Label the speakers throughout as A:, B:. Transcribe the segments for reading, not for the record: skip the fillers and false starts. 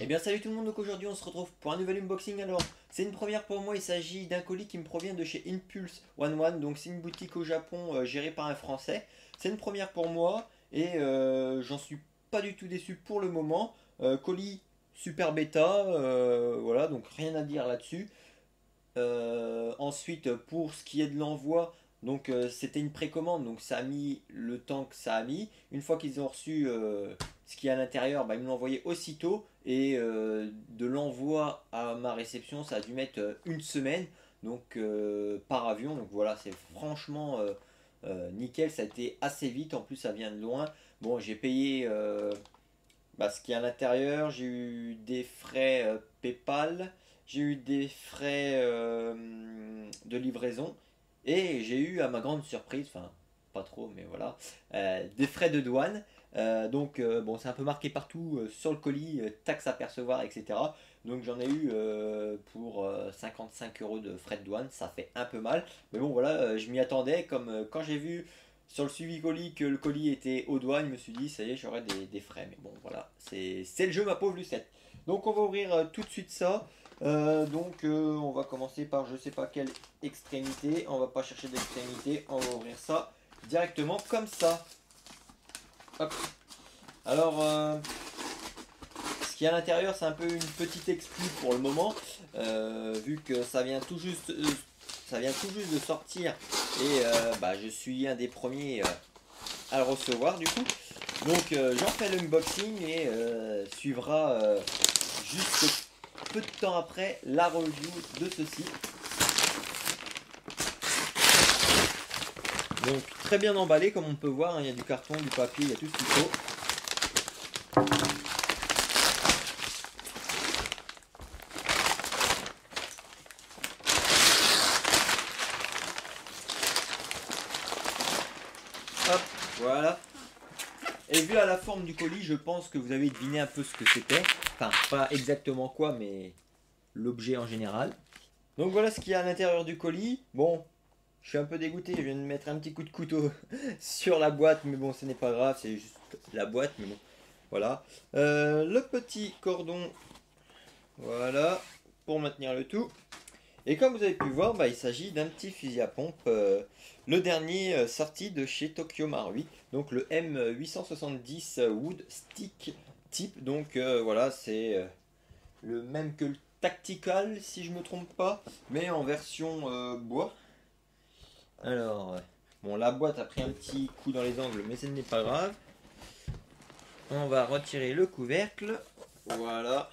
A: Eh bien salut tout le monde, donc aujourd'hui on se retrouve pour un nouvel unboxing. Alors c'est une première pour moi, il s'agit d'un colis qui me provient de chez Impulse One One. Donc c'est une boutique au Japon gérée par un Français. C'est une première pour moi et j'en suis pas du tout déçu pour le moment. Colis super bêta, voilà, donc rien à dire là-dessus. Ensuite, pour ce qui est de l'envoi, donc c'était une précommande, donc ça a mis le temps que ça a mis. Une fois qu'ils ont reçu ce qui est à l'intérieur, bah, ils me l'ont envoyé aussitôt. Et de l'envoi à ma réception, ça a dû mettre une semaine, donc par avion. Donc voilà, c'est franchement nickel, ça a été assez vite. En plus, ça vient de loin. Bon, j'ai payé ce qui est à l'intérieur, j'ai eu des frais PayPal. J'ai eu des frais de livraison et j'ai eu à ma grande surprise, enfin pas trop mais voilà, des frais de douane. Bon, c'est un peu marqué partout sur le colis, taxes à percevoir, etc. Donc j'en ai eu pour 55 euros de frais de douane, ça fait un peu mal. Mais bon voilà, je m'y attendais, comme quand j'ai vu sur le suivi colis que le colis était aux douanes, je me suis dit ça y est, j'aurai des frais. Mais bon voilà, c'est le jeu ma pauvre Lucette. Donc on va ouvrir tout de suite ça. On va commencer par je sais pas quelle extrémité. On va pas chercher d'extrémité, on va ouvrir ça directement comme ça. Hop. Alors, ce qu'il y a à l'intérieur, c'est un peu une petite exclue pour le moment, vu que ça vient tout juste de sortir et je suis un des premiers à le recevoir du coup. Donc j'en fais l'unboxing et suivra juste peu de temps après la review de ceci. Donc très bien emballé comme on peut voir, hein, il y a du carton, du papier, il y a tout ce qu'il faut. Hop, voilà. Et vu à la forme du colis, je pense que vous avez deviné un peu ce que c'était. Enfin, pas exactement quoi, mais l'objet en général. Donc voilà ce qu'il y a à l'intérieur du colis. Bon, je suis un peu dégoûté, je viens de mettre un petit coup de couteau sur la boîte, mais bon, ce n'est pas grave, c'est juste la boîte, mais bon, voilà. Le petit cordon, voilà, pour maintenir le tout. Et comme vous avez pu voir, il s'agit d'un petit fusil à pompe, le dernier sorti de chez Tokyo Marui, donc le M870 Wood Stick Type. Donc voilà, c'est le même que le Tactical si je me trompe pas, mais en version bois. Alors, bon, la boîte a pris un petit coup dans les angles, mais ce n'est pas grave. On va retirer le couvercle, voilà.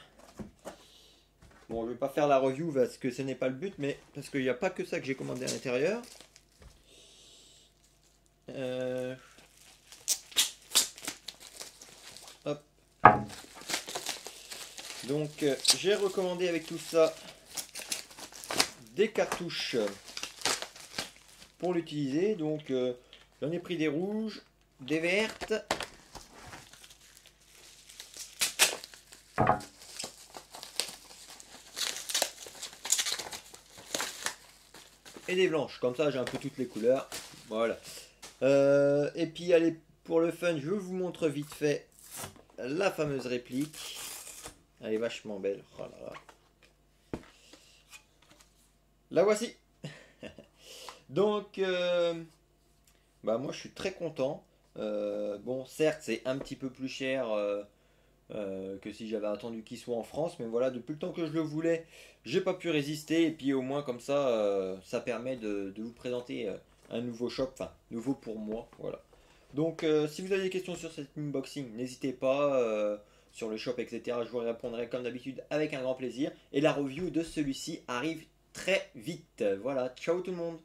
A: Bon, je vais pas faire la review parce que ce n'est pas le but, mais parce qu'il n'y a pas que ça que j'ai commandé à l'intérieur. Hop. Donc, j'ai recommandé avec tout ça des cartouches pour l'utiliser. Donc, j'en ai pris des rouges, des vertes. Et des blanches, comme ça j'ai un peu toutes les couleurs. Voilà. Et puis allez, pour le fun, je vous montre vite fait la fameuse réplique. Elle est vachement belle. Oh là là. La voici. Donc, moi je suis très content. Bon, certes, c'est un petit peu plus cher que si j'avais attendu qu'il soit en France, mais voilà, depuis le temps que je le voulais, j'ai pas pu résister. Et puis au moins, comme ça, ça permet de vous présenter un nouveau shop, enfin, nouveau pour moi. Voilà. Donc, si vous avez des questions sur cet unboxing, n'hésitez pas. Sur le shop, etc. Je vous répondrai comme d'habitude avec un grand plaisir. Et la review de celui-ci arrive très vite. Voilà, ciao tout le monde.